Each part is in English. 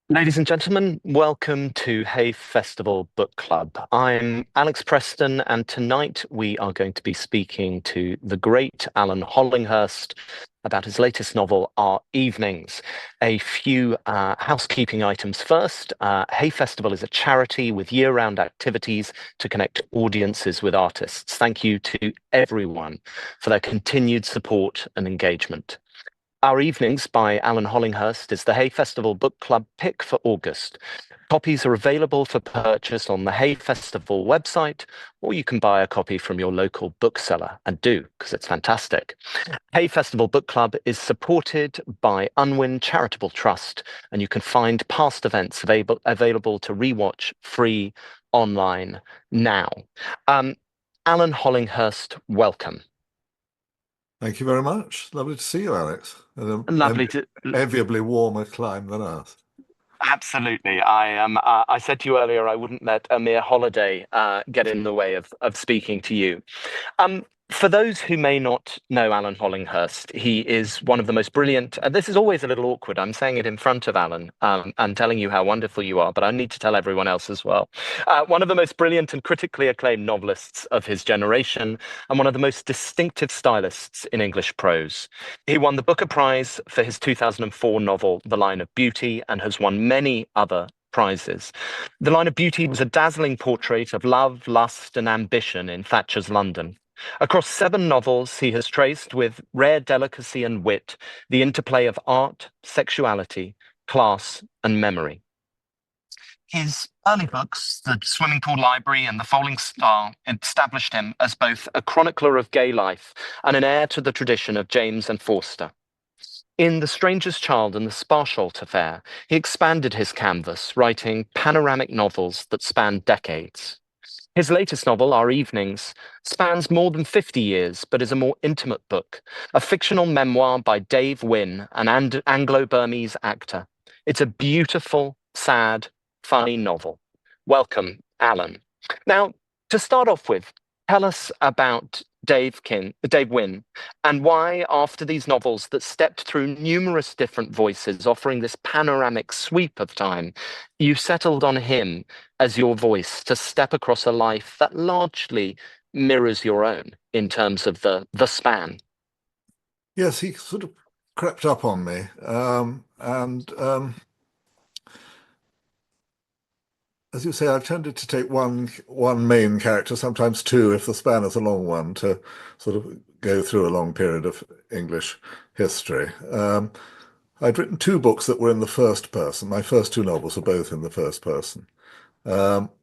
Ladies and gentlemen, welcome to Hay Festival Book Club. I'm Alex Preston, and tonight we are going to be speaking to the great Alan Hollinghurst about his latest novel, Our Evenings. A few housekeeping items first. Hay Festival is a charity with year-round activities to connect audiences with artists. Thank you to everyone for their continued support and engagement. Our Evenings by Alan Hollinghurst is the Hay Festival Book Club pick for August. Copies are available for purchase on the Hay Festival website, or you can buy a copy from your local bookseller, and do, because it's fantastic. Hay Festival Book Club is supported by Unwin Charitable Trust, and you can find past events available to rewatch free online now. Alan Hollinghurst, welcome. Thank you very much. Lovely to see you, Alex. Lovely to. Enviably warmer clime than us. Absolutely. I said to you earlier I wouldn't let a mere holiday get in the way of speaking to you. For those who may not know Alan Hollinghurst, he is one of the most brilliant, and this is always a little awkward. I'm saying it in front of Alan and telling you how wonderful you are, but I need to tell everyone else as well. One of the most brilliant and critically acclaimed novelists of his generation, and one of the most distinctive stylists in English prose. He won the Booker Prize for his 2004 novel, The Line of Beauty, and has won many other prizes. The Line of Beauty was a dazzling portrait of love, lust, and ambition in Thatcher's London. Across 7 novels, he has traced with rare delicacy and wit the interplay of art, sexuality, class, and memory. His early books, The Swimming Pool Library and The Falling Star, established him as both a chronicler of gay life and an heir to the tradition of James and Forster. In The Stranger's Child and The Sparsholt Affair, he expanded his canvas, writing panoramic novels that span decades. His latest novel, Our Evenings, spans more than 50 years, but is a more intimate book, a fictional memoir by Dave Wynne, an Anglo-Burmese actor. It's a beautiful, sad, funny novel. Welcome, Alan. Now, to start off with, tell us about Dave Wynne, and why, after these novels that stepped through numerous different voices, offering this panoramic sweep of time, you settled on him as your voice to step across a life that largely mirrors your own in terms of the span. Yes, he sort of crept up on me, and as you say, I've tended to take one main character, sometimes two, if the span is a long one, to sort of go through a long period of English history. I'd written 2 books that were in the first person. My first 2 novels were both in the first person,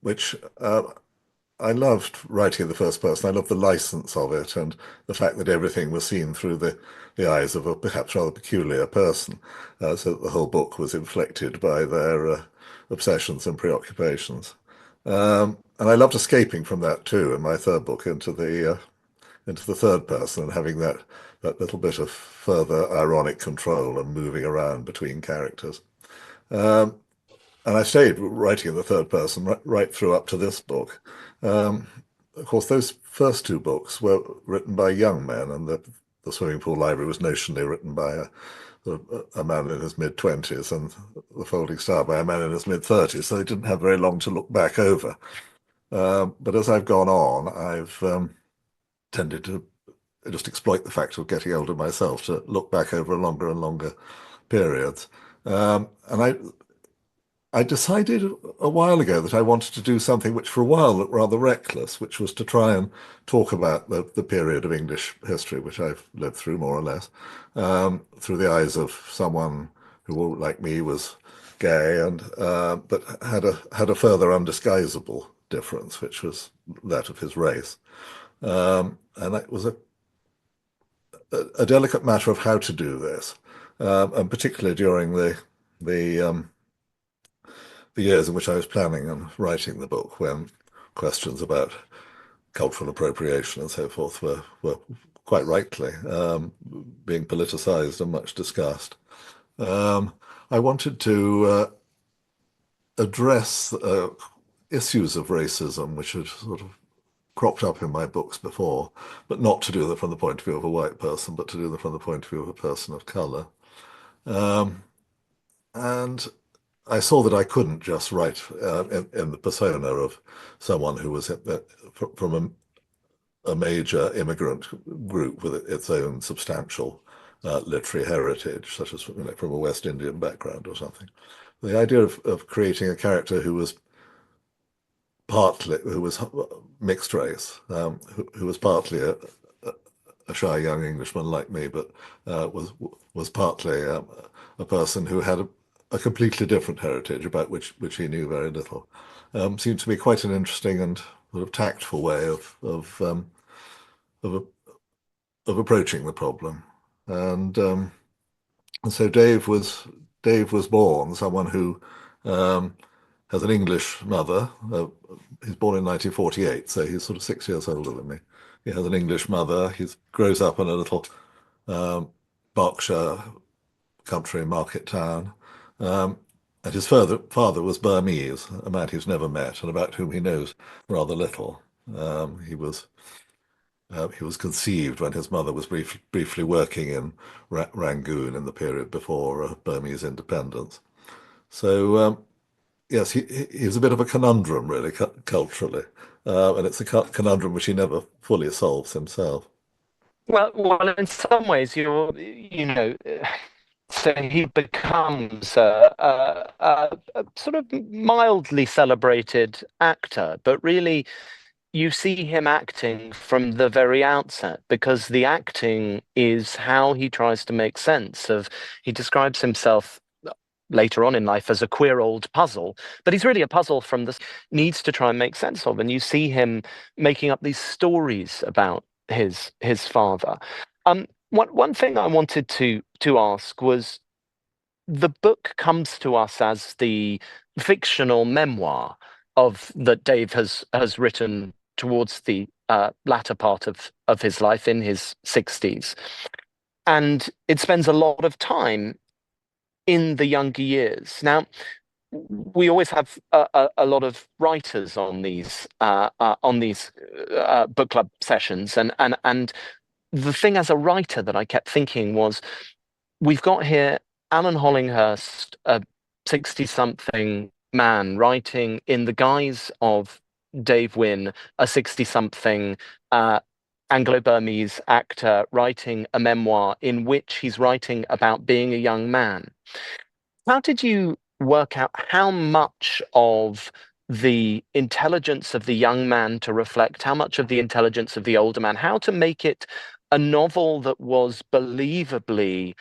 which I loved writing in the first person. I loved the license of it and the fact that everything was seen through the eyes of a perhaps rather peculiar person, so that the whole book was inflected by their obsessions and preoccupations. And I loved escaping from that too in my third book into the third person and having that little bit of further ironic control and moving around between characters. Um, and I stayed writing in the third person right through up to this book. Um, of course, those first 2 books were written by young men, and the Swimming Pool Library was notionally written by a man in his mid-20s, and The Folding Star by a man in his mid-30s, so they didn't have very long to look back over. But as I've gone on, I've tended to just exploit the fact of getting older myself to look back over longer and longer periods. And I decided a while ago that I wanted to do something which for a while looked rather reckless, which was to try and talk about the period of English history, which I've lived through more or less, through the eyes of someone who, like me, was gay and but had a further undisguisable difference, which was that of his race. And it was a delicate matter of how to do this, and particularly during the the years in which I was planning and writing the book, when questions about cultural appropriation and so forth were quite rightly being politicized and much discussed. Um, I wanted to address issues of racism which had sort of cropped up in my books before, but not to do them from the point of view of a white person, but to do them from the point of view of a person of color. Um, and I saw that I couldn't just write in the persona of someone who was from a major immigrant group with its own substantial literary heritage, such as from a West Indian background or something. The idea of creating a character who was mixed race, who was partly a shy young Englishman like me, but was partly a person who had a completely different heritage about which he knew very little. Seemed to be quite an interesting and sort of tactful way of, of approaching the problem. And, and so Dave was born someone who has an English mother. He's born in 1948, so he's sort of 6 years older than me. He has an English mother. He grows up in a little um, Berkshire country market town. Um, and his father was Burmese, a man he's never met and about whom he knows rather little. He was conceived when his mother was briefly working in Rangoon in the period before Burmese independence. So yes, he's a bit of a conundrum, really, culturally, and it's a conundrum which he never fully solves himself. Well, in some ways, so he becomes a sort of mildly celebrated actor, but really you see him acting from the very outset because the acting is how he tries to make sense of, he describes himself later on in life as a queer old puzzle, but he's really a puzzle from this needs to try and make sense of. And you see him making up these stories about his father. One thing I wanted to ask was the book comes to us as the fictional memoir of that Dave has written towards the latter part of his life in his 60s. And it spends a lot of time in the younger years. Now, we always have a lot of writers on these book club sessions, and the thing as a writer that I kept thinking was, we've got here Alan Hollinghurst, a 60-something man, writing in the guise of Dave Wynne, a 60-something Anglo-Burmese actor, writing a memoir in which he's writing about being a young man. How did you work out how much of the intelligence of the young man to reflect, how much of the intelligence of the older man, how to make it a novel that was believably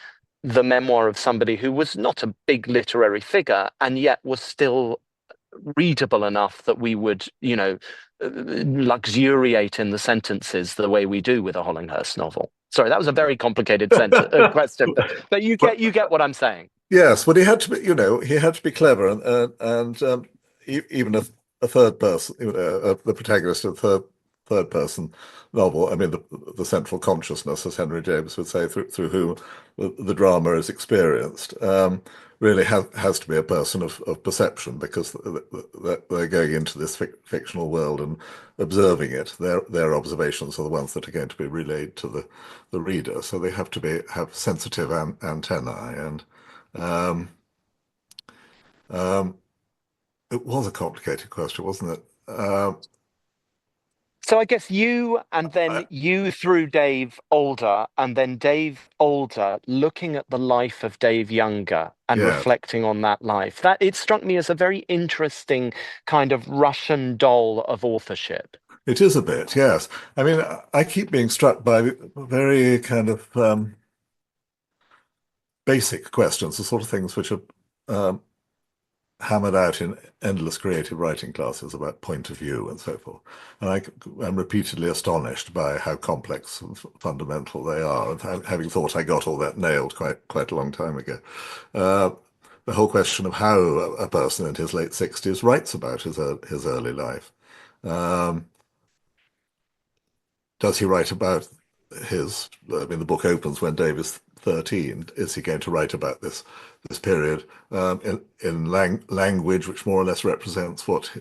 the memoir of somebody who was not a big literary figure and yet was still readable enough that we would, luxuriate in the sentences the way we do with a Hollinghurst novel? Sorry, that was a very complicated question, but you get what I'm saying. Yes, but he had to be, he had to be clever, and even a third person, the protagonist of a third person novel. I mean, the central consciousness, as Henry James would say, through whom the drama is experienced, really has to be a person of perception because they're going into this fictional world and observing it. Their observations are the ones that are going to be relayed to the reader, so they have to have sensitive antennae and. Um, um, it was a complicated question, wasn't it? So I guess you and then I, you through Dave older, and then Dave older, looking at the life of Dave younger and yeah, reflecting on that life. That it struck me as a very interesting kind of Russian doll of authorship. it is a bit, yes. I mean, I keep being struck by very kind of basic questions, the sort of things which are um, hammered out in endless creative writing classes about point of view and so forth. And I'm repeatedly astonished by how complex and fundamental they are, and having thought I got all that nailed quite a long time ago. Uh, the whole question of how a person in his late 60s writes about his early life. Um, does he write about I mean, the book opens when Dave is 13. Is he going to write about this period in language which more or less represents what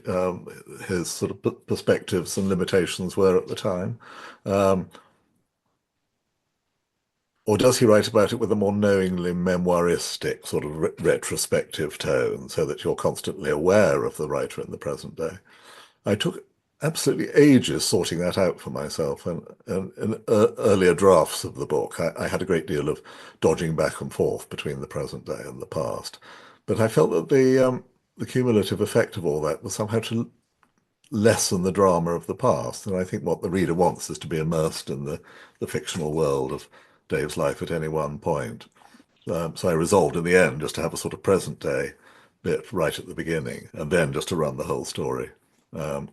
his sort of perspectives and limitations were at the time? Um, or does he write about it with a more knowingly memoiristic sort of retrospective tone so that you're constantly aware of the writer in the present day? I took absolutely ages sorting that out for myself. And in earlier drafts of the book, I had a great deal of dodging back and forth between the present day and the past. But I felt that the cumulative effect of all that was somehow to lessen the drama of the past. And I think what the reader wants is to be immersed in the fictional world of Dave's life at any one point. So I resolved in the end just to have a sort of present day bit right at the beginning, and then just to run the whole story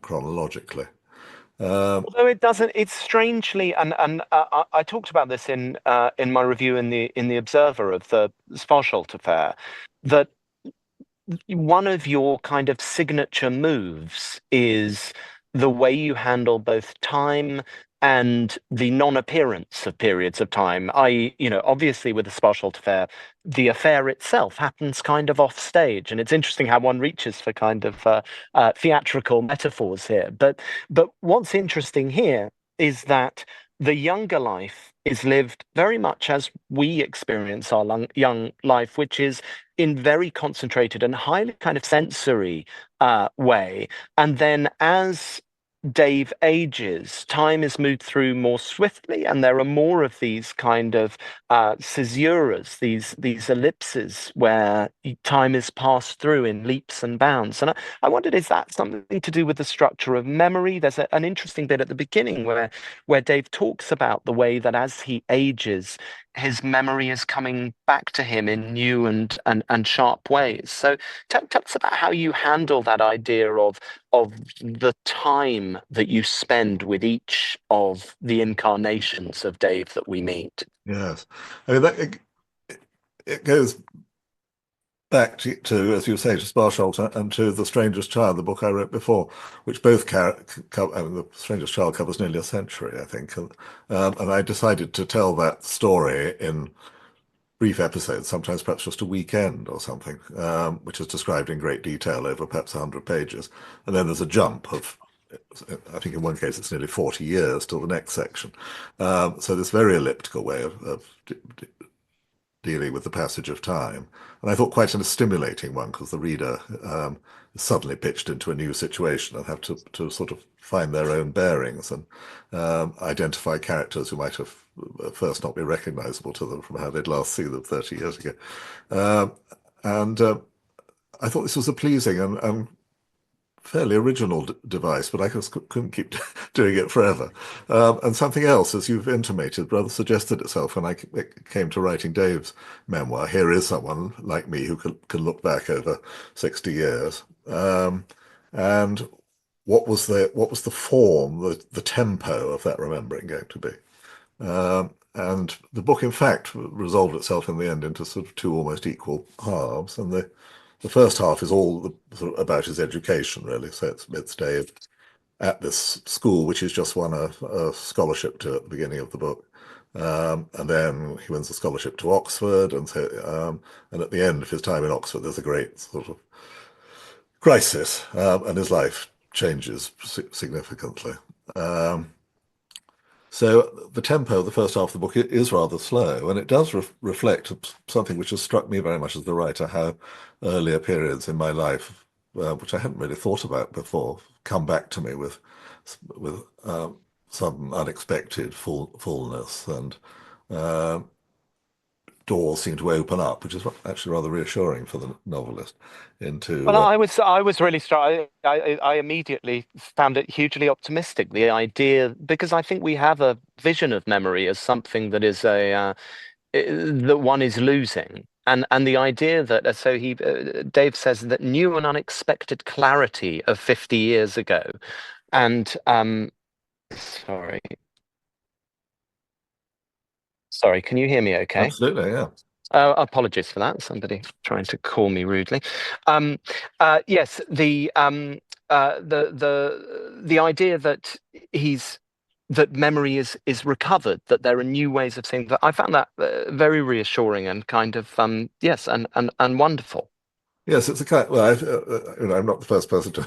chronologically. Um, Although it doesn't, it's strangely, and I talked about this in my review in the Observer of the Sparsholt affair, that one of your kind of signature moves is the way you handle both time and the non-appearance of periods of time. Obviously with the Sparsholt affair, the affair itself happens kind of off stage, and it's interesting how one reaches for kind of theatrical metaphors here. But what's interesting here is that the younger life is lived very much as we experience our young life, which is in very concentrated and highly kind of sensory way. And then as Dave ages, time is moved through more swiftly, and there are more of these kind of caesuras, these ellipses where time is passed through in leaps and bounds. And I wondered, is that something to do with the structure of memory? There's an interesting bit at the beginning where Dave talks about the way that as he ages, his memory is coming back to him in new and sharp ways. So tell us about how you handle that idea of the time that you spend with each of the incarnations of Dave that we meet. yes, I mean it goes back to, as you say, to Sparsholt and to The Stranger's Child, the book I wrote before, which both I mean, The Stranger's Child covers nearly a century, I think, and I decided to tell that story in brief episodes, sometimes perhaps just a weekend or something, which is described in great detail over perhaps 100 pages. And then there's a jump of, I think in one case it's nearly 40 years till the next section. So this very elliptical way of dealing with the passage of time. And I thought quite a stimulating one because the reader is suddenly pitched into a new situation and have to sort of find their own bearings and identify characters who might have first not be recognizable to them from how they'd last seen them 30 years ago. Um, and I thought this was a pleasing and fairly original device, but I just couldn't keep doing it forever. And something else, as you've intimated, rather suggested itself when it came to writing Dave's memoir. Here is someone like me who can look back over 60 years. And what was the form, the tempo of that remembering going to be? And the book, in fact, resolved itself in the end into sort of two almost equal halves. And the first half is all sort of about his education, really. So it's Dave at this school, which he's just won a scholarship to at the beginning of the book. And then he wins a scholarship to Oxford. And at the end of his time in Oxford, there's a great sort of crisis, and his life changes significantly. Um, so the tempo of the first half of the book is rather slow, and it does reflect something which has struck me very much as the writer, how earlier periods in my life, which I hadn't really thought about before, come back to me with sudden unexpected fullness, and uh, doors seem to open up, which is actually rather reassuring for the novelist Well, into I was really struck. I immediately found it hugely optimistic. The idea, because I think we have a vision of memory as something that is that one is losing, and the idea that so he Dave says that new and unexpected clarity of 50 years ago, and sorry, sorry, can you hear me? Okay. absolutely, yeah. Apologies for that. Somebody trying to call me rudely. Yes, the idea that he's that memory is recovered, that there are new ways of saying that. I found that very reassuring and kind of yes, and wonderful. Yes, it's a kind. Well, I'm not the first person to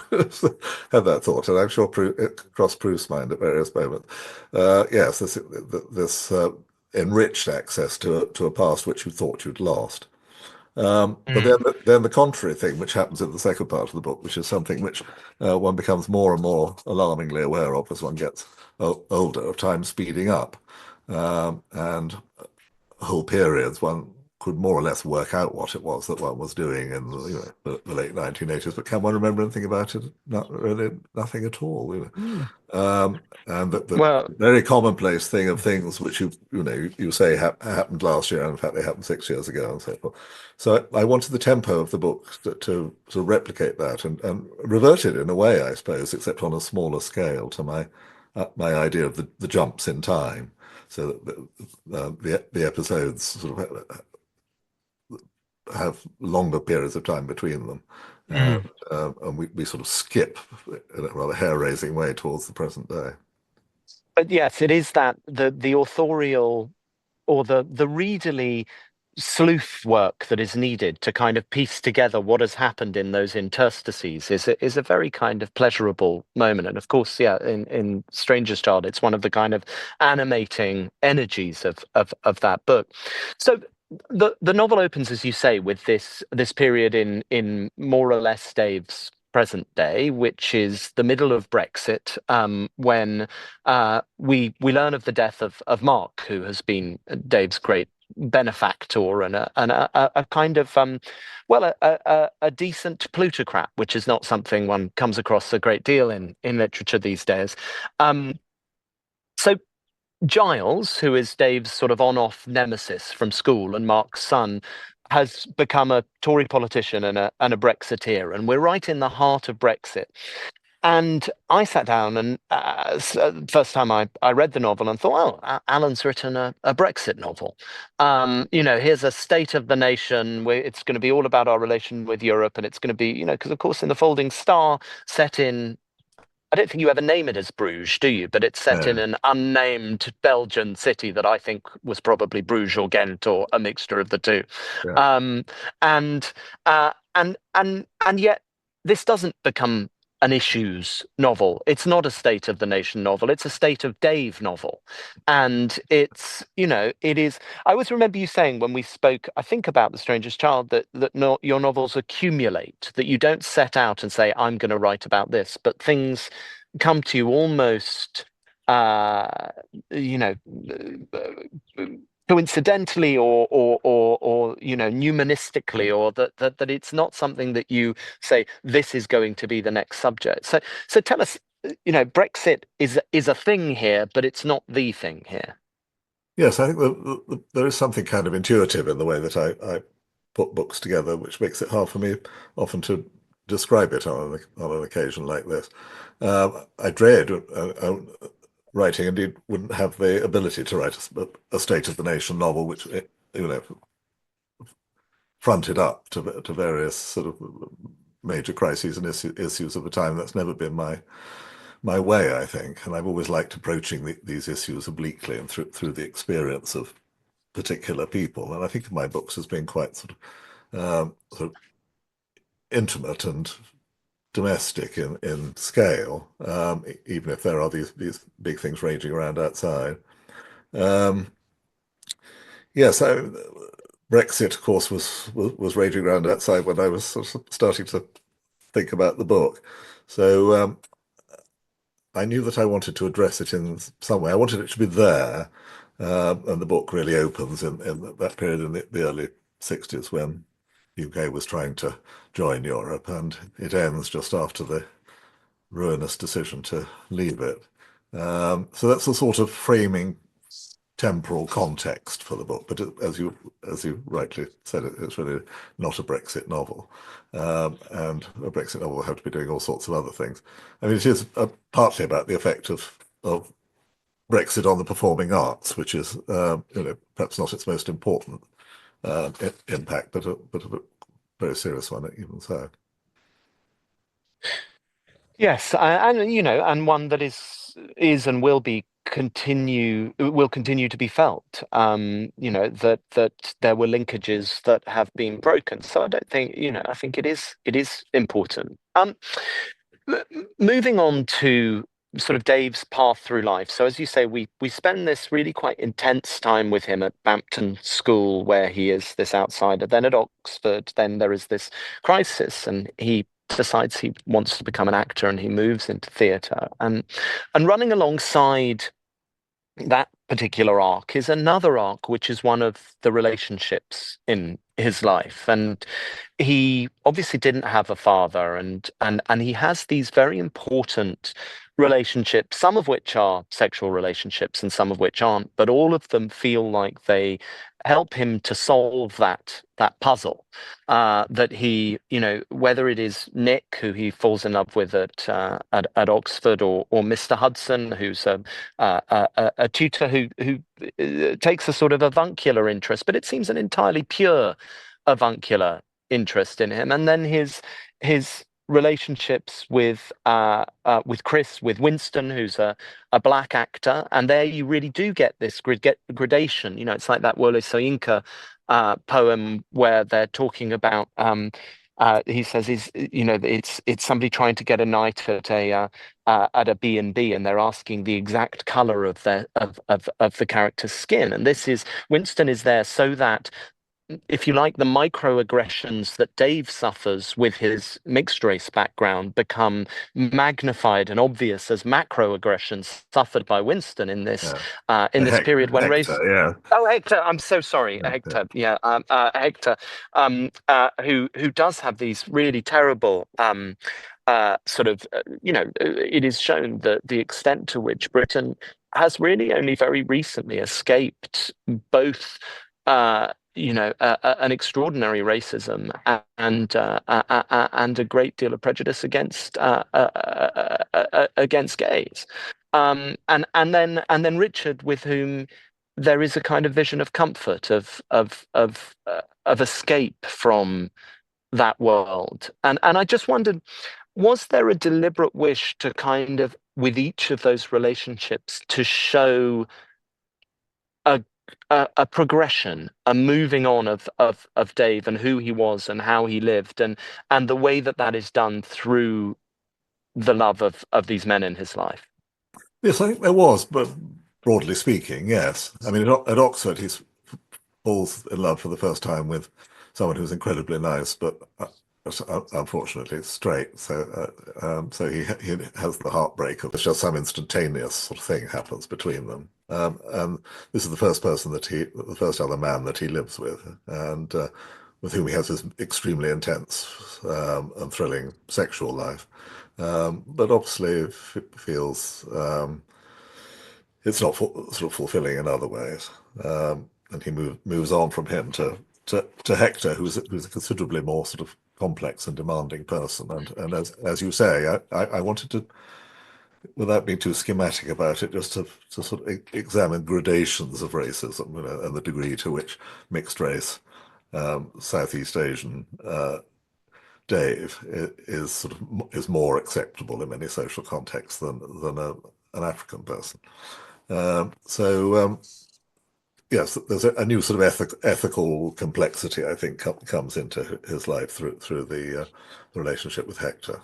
have that thought, and I'm sure it crossed Proust's mind at various moments. Yes, this enriched access to a past which you thought you'd lost. But Mm. then the contrary thing, which happens in the second part of the book, which is something which one becomes more and more alarmingly aware of as one gets older, of time speeding up, and whole periods one could more or less work out what it was that one was doing in the late 1980s. But can one remember anything about it? Not really, nothing at all. And the Well, very commonplace thing of things which you say happened last year, and in fact they happened 6 years ago, and so forth. So I wanted the tempo of the book to sort of replicate that and revert it in a way, I suppose, except on a smaller scale to my idea of the jumps in time, so that the episodes sort of have longer periods of time between them, mm. and we sort of skip in a rather hair-raising way towards the present day. But yes, it is that the authorial or the readerly sleuth work that is needed to kind of piece together what has happened in those interstices is a very kind of pleasurable moment. And of course, yeah, in Stranger's Child, it's one of the kind of animating energies of that book. So the novel opens, as you say, with this period in more or less Dave's present day, which is the middle of Brexit, when we learn of the death of Mark, who has been Dave's great benefactor and a kind of well a decent plutocrat, which is not something one comes across a great deal in literature these days. Um, so Giles, who is Dave's sort of on-off nemesis from school and Mark's son, has become a Tory politician and a Brexiteer, and we're right in the heart of Brexit. And I sat down and first time I read the novel and thought, oh, Alan's written a Brexit novel. Here's a state of the nation where it's going to be all about our relation with Europe, and it's going to be, because of course in the Folding Star, set in, I don't think you ever name it as Bruges, do you? But it's set in Yeah, an unnamed Belgian city that I think was probably Bruges or Ghent or a mixture of the two. yeah. Um, and and yet this doesn't become an issues novel. It's not a state of the nation novel. It's a state of Dave novel, and it is. I always remember you saying when we spoke, I think about The Stranger's Child, that no, your novels accumulate. That you don't set out and say, I'm going to write about this, but things come to you almost, uh, you know, coincidentally or numistically, or that it's not something that you say this is going to be the next subject. So tell us, Brexit is a thing here, but it's not the thing here. Yes, I think there is something kind of intuitive in the way that I put books together, which makes it hard for me often to describe it on an occasion like this. I dread writing, indeed wouldn't have the ability to write a State of the Nation novel, which fronted up to various sort of major crises and issues of the time. That's never been my way, I think, and I've always liked approaching these issues obliquely and through the experience of particular people. And I think of my books as being quite sort of intimate and domestic in scale, even if there are these big things raging around outside. Um, yes, Brexit, of course, was raging around outside when I was sort of starting to think about the book. So I knew that I wanted to address it in some way. I wanted it to be there, and the book really opens in that period in the early 60s when the UK was trying to join Europe, and it ends just after the ruinous decision to leave it. So that's the sort of framing temporal context for the book. But as you rightly said, it's really not a Brexit novel, and a Brexit novel will have to be doing all sorts of other things. I mean, it is partly about the effect of Brexit on the performing arts, which is perhaps not its most important impact, but a very serious one even so. Yes, and one that is and will continue to be felt. That there were linkages that have been broken. So I don't think, I think it is important. Moving on to sort of Dave's path through life. So as you say, we spend this really quite intense time with him at Bampton School, where he is this outsider. Then at Oxford, then there is this crisis, and he decides he wants to become an actor, and he moves into theatre. And running alongside that particular arc is another arc, which is one of the relationships in his life. And he obviously didn't have a father, and he has these very important relationships, some of which are sexual relationships and some of which aren't, but all of them feel like they help him to solve that puzzle. That he, whether it is Nick, who he falls in love with at Oxford, or Mr. Hudson, who's a tutor who takes a sort of avuncular interest, but it seems an entirely pure avuncular interest in him. And then his relationships with Chris, with Winston, who's a black actor, and there you really do get this gradation. It's like that Wole Soyinka poem where they're talking about. He says it's somebody trying to get a night at a B&B, and they're asking the exact color of the character's skin. And this is Winston is there so that, if you like, the microaggressions that Dave suffers with his mixed race background become magnified and obvious as macroaggressions suffered by Winston in this Yeah. period when race. Hector, yeah. Oh, Hector! I'm so sorry, Yeah, yeah. Hector. Yeah, Hector, who does have these really terrible sort of, it is shown that the extent to which Britain has really only very recently escaped both an extraordinary racism and a great deal of prejudice against gays. And then Richard, with whom there is a kind of vision of comfort, of escape from that world. And I just wondered, was there a deliberate wish to kind of, with each of those relationships, to show a a progression, a moving on of Dave and who he was and how he lived, and the way that is done through the love of these men in his life? Yes, I think there was, but broadly speaking, yes. I mean, at Oxford, he falls in love for the first time with someone who's incredibly nice, but unfortunately straight. So he has the heartbreak of just some instantaneous sort of thing happens between them. And this is the the first other man that he lives with, and with whom he has this extremely intense and thrilling sexual life. But obviously feels it's not sort of fulfilling in other ways. And he moves on from him to Hector, who's a considerably more sort of complex and demanding person. And as you say, I wanted to, without being too schematic about it, just to sort of examine gradations of racism, and the degree to which mixed race Southeast Asian Dave is more acceptable in many social contexts than an African person. So yes, there's a new sort of ethical complexity, I think, comes into his life through the relationship with Hector.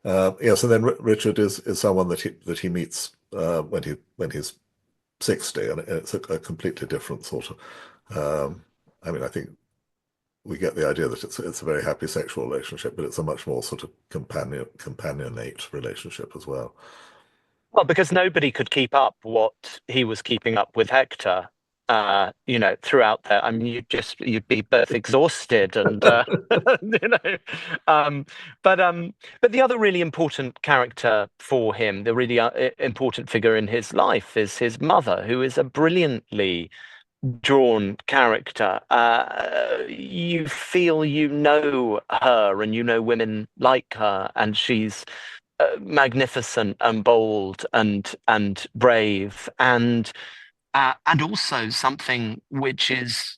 Yes, and then Richard is someone that he meets when he's 60, and it's a completely different sort of. I mean, I think we get the idea that it's a very happy sexual relationship, but it's a much more sort of companionate relationship as well. Well, because nobody could keep up what he was keeping up with Hector, throughout there. I mean, you'd be both exhausted and, you know, um, but the other really important character for him, the really important figure in his life, is his mother, who is a brilliantly drawn character. You feel her and women like her, and she's magnificent and bold and brave, and also something which is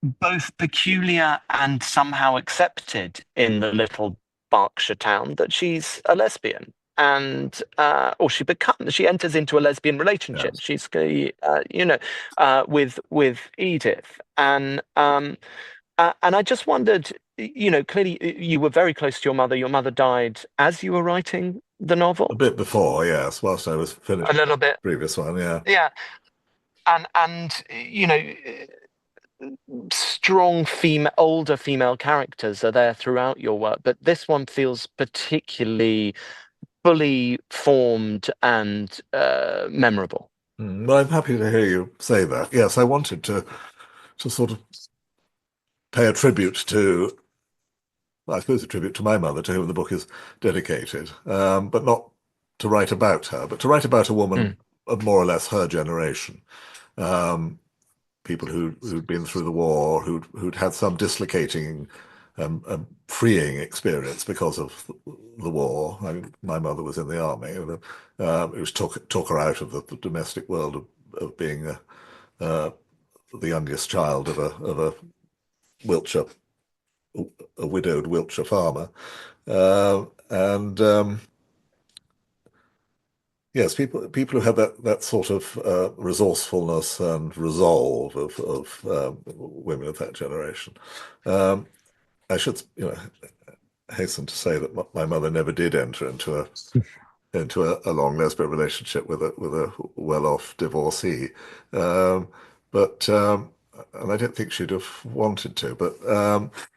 both peculiar and somehow accepted in the little Berkshire town, that she's a lesbian. And or she enters into a lesbian relationship. Yes. She's with Edith, and I just wondered, clearly you were very close to your mother. Your mother died as you were writing the A novel, bit before, yes, whilst I was a finishing little the bit. previous one, yeah. Yeah, and strong older female characters are there throughout your work, but this one feels particularly fully formed and memorable. Well, I'm happy to hear you say that. Yes, I wanted to sort of pay a tribute to, well, I suppose a tribute to my mother, to whom the book is dedicated, but not to write about her, but to write about a woman Mm. of more or less her generation. Um, People who'd been through the war, who'd had some dislocating, freeing experience because of the war. I mean, my mother was in the army. It was took her out of the domestic world of being uh, the youngest child of a Wiltshire, a widowed Wiltshire farmer, and yes, people who have that sort of resourcefulness and resolve of women of that generation. Um, I should, hasten to say that my mother never did enter into a long lesbian relationship with a well-off divorcee, um, but and I don't think she'd have wanted to. But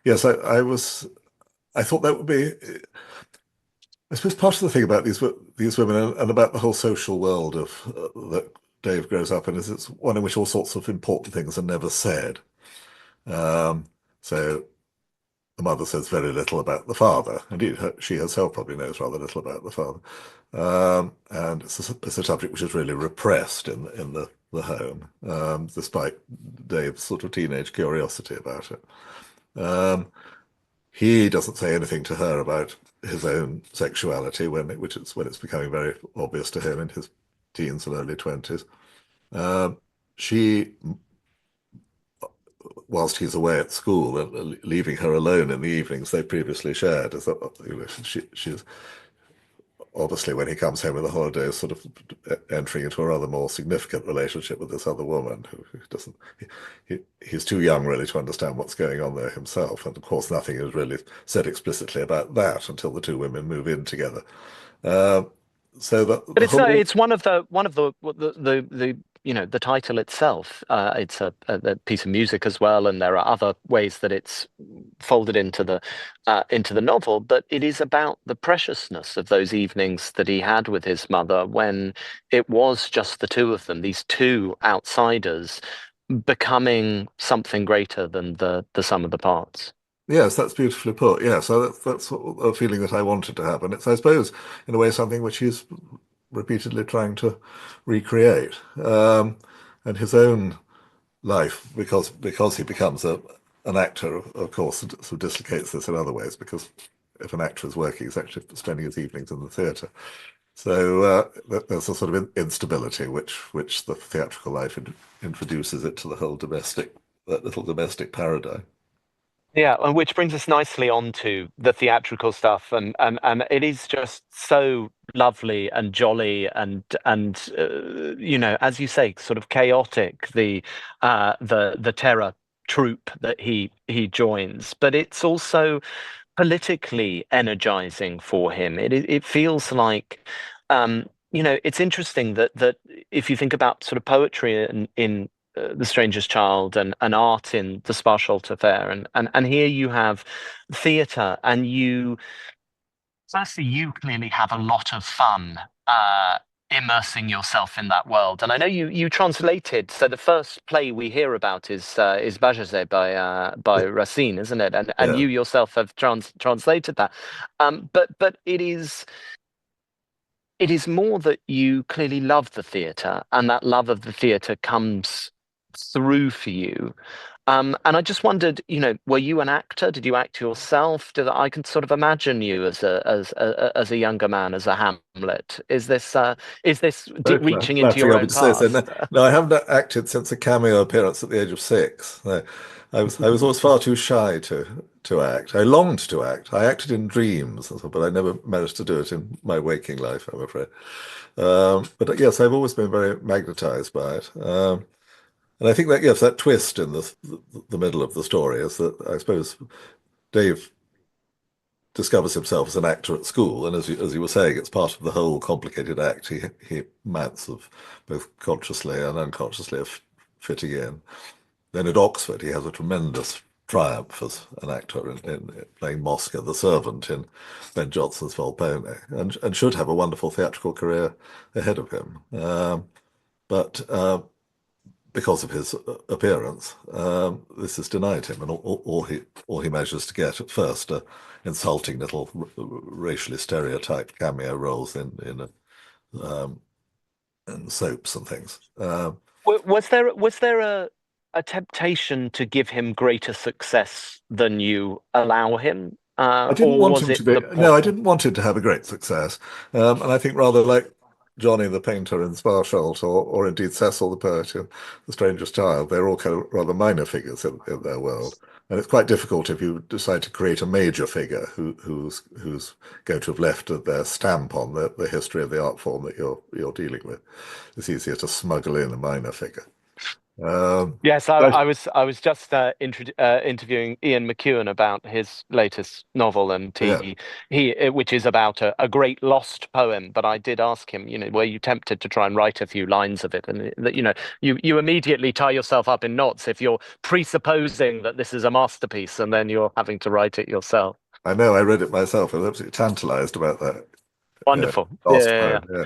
yes, I thought that would be. I suppose part of the thing about these women and about the whole social world of that Dave grows up in is it's one in which all sorts of important things are never said. Um, so the mother says very little about the father. Indeed, she herself probably knows rather little about the father. And it's a subject which is really repressed in the home, despite Dave's sort of teenage curiosity about it. Um, he doesn't say anything to her about his own sexuality which is when it's becoming very obvious to him in his teens and early 20s. Um, she, whilst he's away at school and leaving her alone in the evenings they previously shared, is that she's obviously when he comes home in the holidays, sort of entering into a rather more significant relationship with this other woman who doesn't. He's too young really to understand what's going on there himself, and of course nothing is really said explicitly about that until the two women move in together. Uh, so that But the whole it's one of the the title itself. It's a piece of music as well, and there are other ways that it's folded into the novel. But it is about the preciousness of those evenings that he had with his mother when it was just the two of them, these two outsiders, becoming something greater than the sum of the parts. Yes, that's beautifully put. Yeah, so that's a feeling that I wanted to have, and it's I suppose in a way something which he's repeatedly trying to recreate. And his own life, because he becomes an actor, of course, sort of dislocates this in other ways. Because if an actor is working, he's actually spending his evenings in the theatre. So there's a sort of instability which the theatrical life introduces it to the whole that little domestic paradigm. Yeah, and which brings us nicely on to the theatrical stuff, and it is just so lovely and jolly and as you say, sort of chaotic. The terror troupe that he joins, but it's also politically energizing for him. It feels like it's interesting that if you think about sort of poetry in The Stranger's Child and art in The Sparsholt Affair, and here you have theatre, and firstly you clearly have a lot of fun immersing yourself in that world. And I know you translated. So the first play we hear about is Bajazet by Racine, isn't it? And Yeah. you yourself have translated that. But it is more that you clearly love the theatre, and that love of the theatre comes through for you. And I just wondered, were you an actor? Did you act yourself? I can sort of imagine you as a younger man, as a Hamlet. Is this Very reaching into flattering your of me own to say so. No, past? no, I haven't acted since a cameo appearance at the age of 6. No, I was always far too shy to act. I longed to act. I acted in dreams, but I never managed to do it in my waking life, I'm afraid. But yes, I've always been very magnetized by it. And I think that yes, that twist in the middle of the story is that I suppose Dave discovers himself as an actor at school, and as you were saying, it's part of the whole complicated act he mounts of both consciously and unconsciously of fitting in. Then at Oxford, he has a tremendous triumph as an actor in playing Mosca the servant in Ben Jonson's Volpone, and should have a wonderful theatrical career ahead of him. But because of his appearance, this is denied him, and all he manages to get at first are insulting little racially stereotyped cameo roles in soaps and things. Was there a temptation to give him greater success than you allow him, I didn't or want was him it to be, the no, point? I didn't want him to have a great success. And I think rather like Johnny the painter in Sparsholt, or indeed Cecil the poet in The Stranger's Child, they're all kind of rather minor figures in their world. And it's quite difficult if you decide to create a major figure who's going to have left their stamp on the history of the art form that you're dealing with. It's easier to smuggle in a minor figure. Yes, I, But I was I was just interviewing Ian McEwan about his latest novel, and yeah, which is about a great lost poem. But I did ask him, were you tempted to try and write a few lines of it? And that, you immediately tie yourself up in knots if you're presupposing that this is a masterpiece, and then you're having to write it yourself. I know, I read it myself. I was absolutely tantalized about that Wonderful. Yeah, last yeah, yeah. poem. Yeah.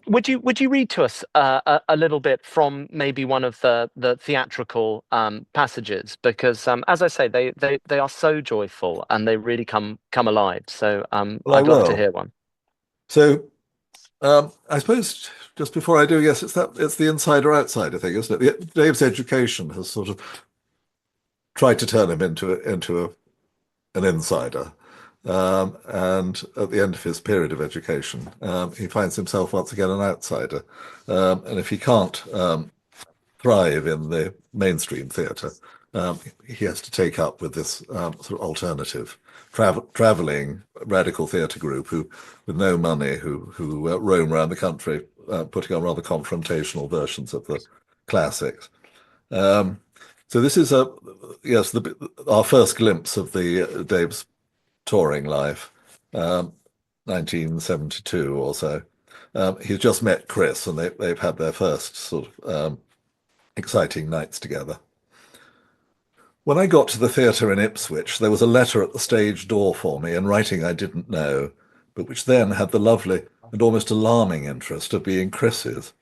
Would you read to us a little bit from maybe one of the theatrical passages? Because as I say, they are so joyful and they really come alive. So Well, I I'd love to will. hear one. So I suppose just before I do, yes, it's the insider outsider thing, isn't it? Dave's education has sort of tried to turn him into an insider. And at the end of his period of education, he finds himself once again an outsider. And if he can't thrive in the mainstream theatre, he has to take up with this sort of alternative traveling radical theatre group with no money, who roam around the country, putting on rather confrontational versions of the classics. Um, so this is yes, our first glimpse of the Dave's touring life, 1972 or so. He's just met Chris, and they've had their first sort of exciting nights together. When I got to the theatre in Ipswich, there was a letter at the stage door for me in writing I didn't know, but which then had the lovely and almost alarming interest of being Chris's.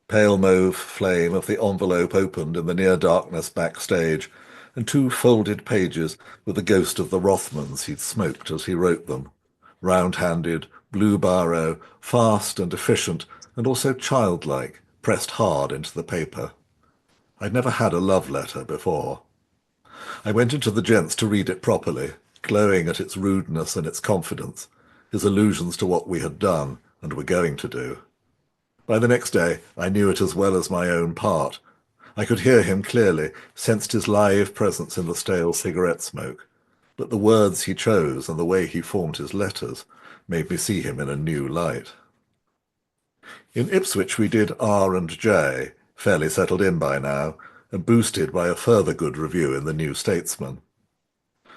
Pale mauve flame of the envelope opened in the near darkness backstage, and two folded pages with the ghost of the Rothmans he'd smoked as he wrote them. Round-handed, blue biro, fast and efficient, and also childlike, pressed hard into the paper. I'd never had a love letter before. I went into the gents to read it properly, glowing at its rudeness and its confidence, his allusions to what we had done and were going to do. By the next day, I knew it as well as my own part. I could hear him clearly, sensed his live presence in the stale cigarette smoke. But the words he chose and the way he formed his letters made me see him in a new light. In Ipswich we did R and J, fairly settled in by now, and boosted by a further good review in the New Statesman.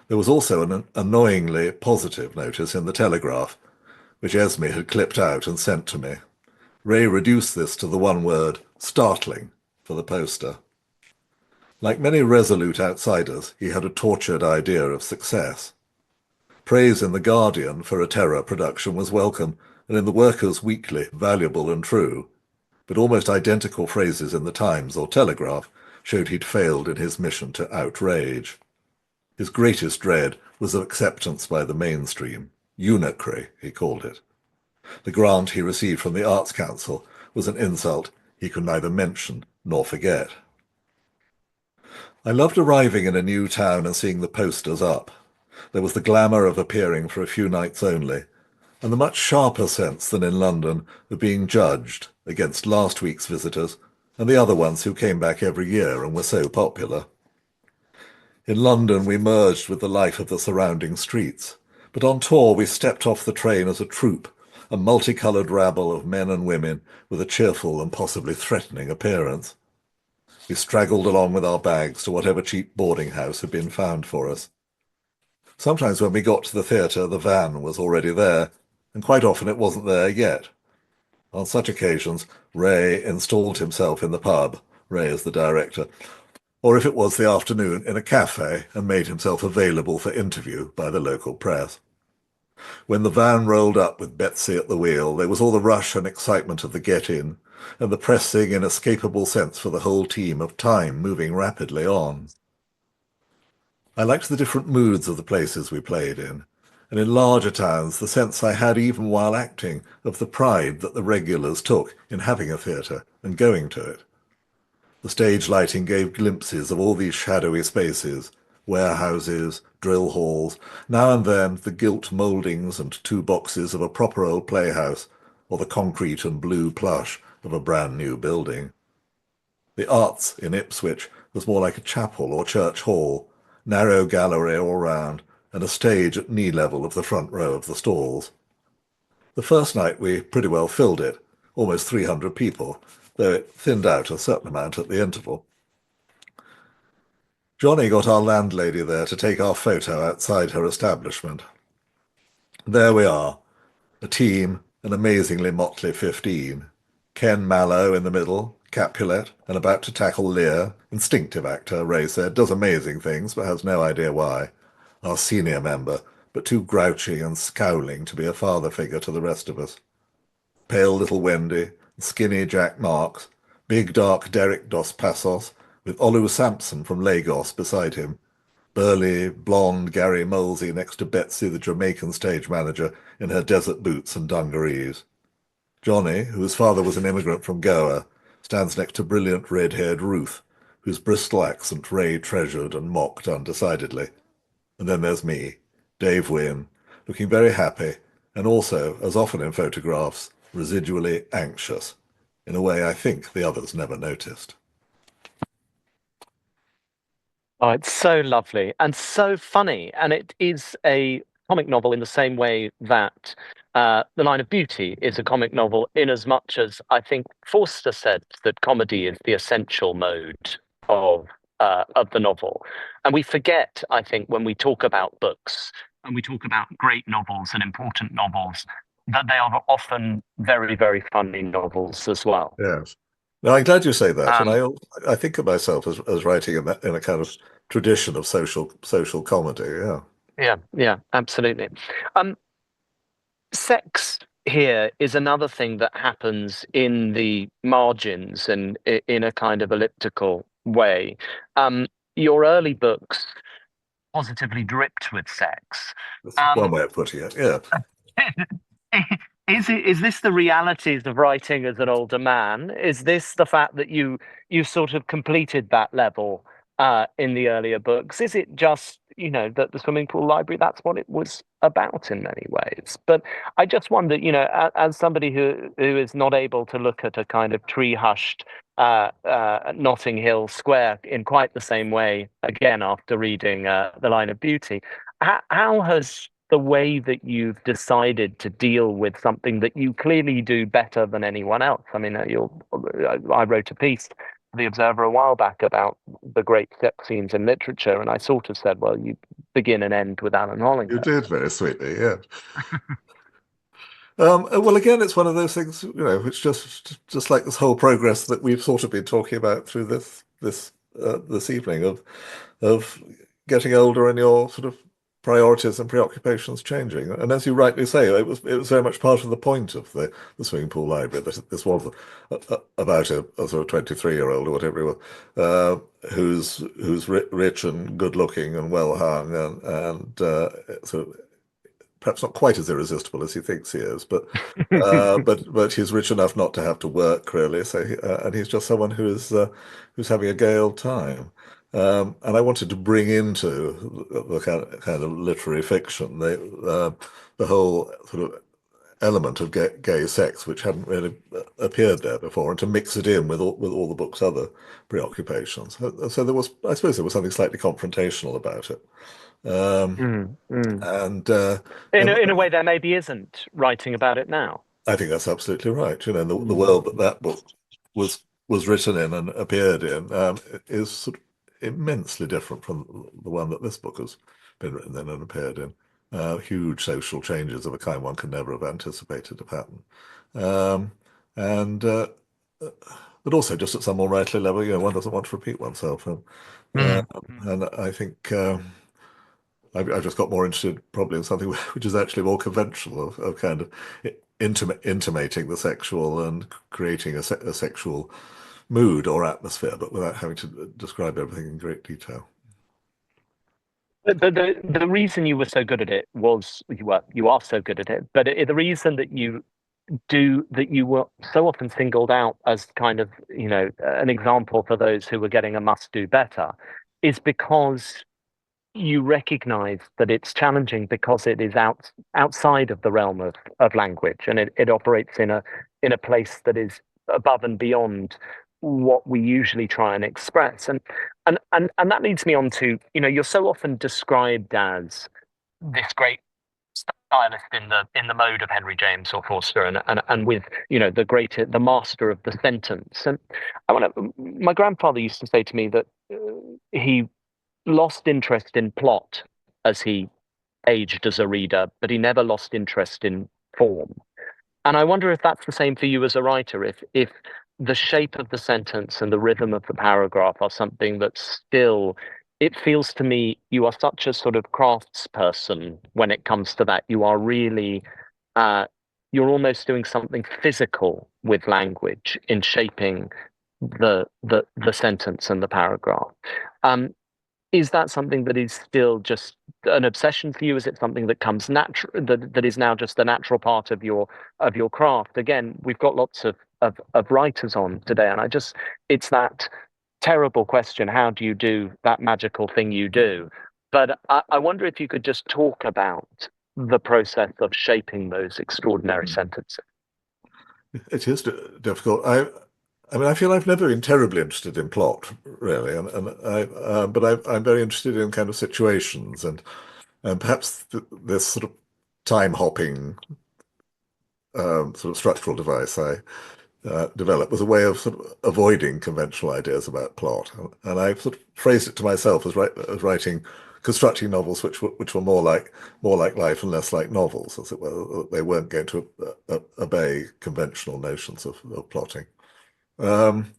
There was also an annoyingly positive notice in the Telegraph, which Esme had clipped out and sent to me. Ray reduced this to the one word, startling, for the poster. Like many resolute outsiders, he had a tortured idea of success. Praise in The Guardian for a terror production was welcome, and in the Workers' Weekly valuable and true. But almost identical phrases in the Times or Telegraph showed he'd failed in his mission to outrage. His greatest dread was of acceptance by the mainstream. Eunuchry, he called it. The grant he received from the Arts Council was an insult he could neither mention nor forget. I loved arriving in a new town and seeing the posters up. There was the glamour of appearing for a few nights only, and the much sharper sense than in London of being judged against last week's visitors and the other ones who came back every year and were so popular. In London we merged with the life of the surrounding streets, but on tour we stepped off the train as a troupe, a multicoloured rabble of men and women with a cheerful and possibly threatening appearance. We straggled along with our bags to whatever cheap boarding house had been found for us. Sometimes when we got to the theatre, the van was already there, and quite often it wasn't there yet. On such occasions, Ray installed himself in the pub, Ray is the director, or if it was the afternoon, in a cafe and made himself available for interview by the local press. When the van rolled up with Betsy at the wheel, there was all the rush and excitement of the get-in, and the pressing, inescapable sense for the whole team of time moving rapidly on. I liked the different moods of the places we played in, and in larger towns the sense I had even while acting of the pride that the regulars took in having a theatre and going to it. The stage lighting gave glimpses of all these shadowy spaces, warehouses, drill halls, now and then the gilt mouldings and two boxes of a proper old playhouse, or the concrete and blue plush of a brand new building. The Arts in Ipswich was more like a chapel or church hall, narrow gallery all round, and a stage at knee level of the front row of the stalls. The first night we pretty well filled it, almost 300 people, though it thinned out a certain amount at the interval. Johnny got our landlady there to take our photo outside her establishment. There we are, a team, an amazingly motley 15. Ken Mallow in the middle, Capulet, and about to tackle Lear, instinctive actor, Ray said, does amazing things, but has no idea why. Our senior member, but too grouchy and scowling to be a father figure to the rest of us. Pale little Wendy, skinny Jack Marks, big dark Derek Dos Passos, with Olu Sampson from Lagos beside him, burly, blonde Gary Molesey next to Betsy, the Jamaican stage manager, in her desert boots and dungarees. Johnny, whose father was an immigrant from Goa, stands next to brilliant red-haired Ruth, whose Bristol accent Ray treasured and mocked undecidedly. And then there's me, Dave Wynne, looking very happy, and also, as often in photographs, residually anxious, in a way I think the others never noticed. Oh, it's so lovely and so funny. And it is a comic novel in the same way that The Line of Beauty is a comic novel, in as much as I think Forster said that comedy is the essential mode of the novel. And we forget, I think, when we talk about books and we talk about great novels and important novels, that they are often very, very funny novels as well. Yes. Now, I'm glad you say that, and Um, I think of myself as writing in a kind of tradition of social comedy. Yeah. yeah, yeah, absolutely. Um, Sex here is another thing that happens in the margins and in a kind of elliptical way. Your early books positively dripped with sex. That's one Um, way of putting it. Yeah. is this the realities of writing as an older man? Is this the fact that you sort of completed that level in the earlier books? Is it just, that the swimming pool library, that's what it was about in many ways? But I just wonder, as somebody who is not able to look at a kind of tree hushed Notting Hill Square in quite the same way again after reading The Line of Beauty, how has the way that you've decided to deal with something that you clearly do better than anyone else? I mean, I wrote a piece for The Observer a while back about the great sex scenes in literature, and I sort of said, well, you begin and end with Alan You Hollinghurst. did very sweetly, yeah. Well, again, it's one of those things, which just like this whole progress that we've sort of been talking about through this evening of getting older and your sort of priorities and preoccupations changing. And as you rightly say, it was very much part of the point of the swimming pool library that this was about a sort of 23-year-old or whatever he was, who's rich and good looking and well hung and sort of perhaps not quite as irresistible as he thinks he is, but but he's rich enough not to have to work really. So and he's just someone who's having a gay old time. And I wanted to bring into the kind of literary fiction the whole sort of element of gay sex, which hadn't really appeared there before, and to mix it in with all the book's other preoccupations. So there was, I suppose, there was something slightly confrontational about it. Um, Mm, mm. and In and a way, there maybe isn't writing about it now. I think that's absolutely right. The Mm. world that book was written in and appeared in is sort of immensely different from the one that this book has been written in and appeared in. Huge social changes of a kind one could never have anticipated have happened. Um, and but also just at some more rightly level, one doesn't want to repeat oneself. Uh, Mm. and I think I've just got more interested probably in something which is actually more conventional of kind of intimating the sexual and creating a sexual mood or atmosphere, but without having to describe everything in great detail. The reason you were so good at it was you are so good at it, but the reason that you were so often singled out as kind of an example for those who were getting a must do better is because you recognize that it's challenging because it is outside of the realm of language, and it operates in a place that is above and beyond what we usually try and express. And that leads me on to, you're so often described as this great stylist in the mode of Henry James or Forster, and with the master of the sentence. And my grandfather used to say to me that he lost interest in plot as he aged as a reader, but he never lost interest in form. And I wonder if that's the same for you as a writer, if the shape of the sentence and the rhythm of the paragraph are something that still, it feels to me you are such a sort of craftsperson when it comes to that. You are really, uh, you're almost doing something physical with language in shaping the sentence and the paragraph. Um, is that something that is still just an obsession for you? Is it something that comes natural, that is now just a natural part of your craft? Again, we've got lots of writers on today, and it's that terrible question: how do you do that magical thing you do? But I wonder if you could just talk about the process of shaping those extraordinary sentences. It is difficult. I mean, I feel I've never been terribly interested in plot, really, but I'm very interested in kind of situations and perhaps this sort of time hopping sort of structural device I developed was a way of sort of avoiding conventional ideas about plot, and I sort of phrased it to myself as writing, constructing novels which were more like life and less like novels, as it were. They weren't going to obey conventional notions of plotting. Um,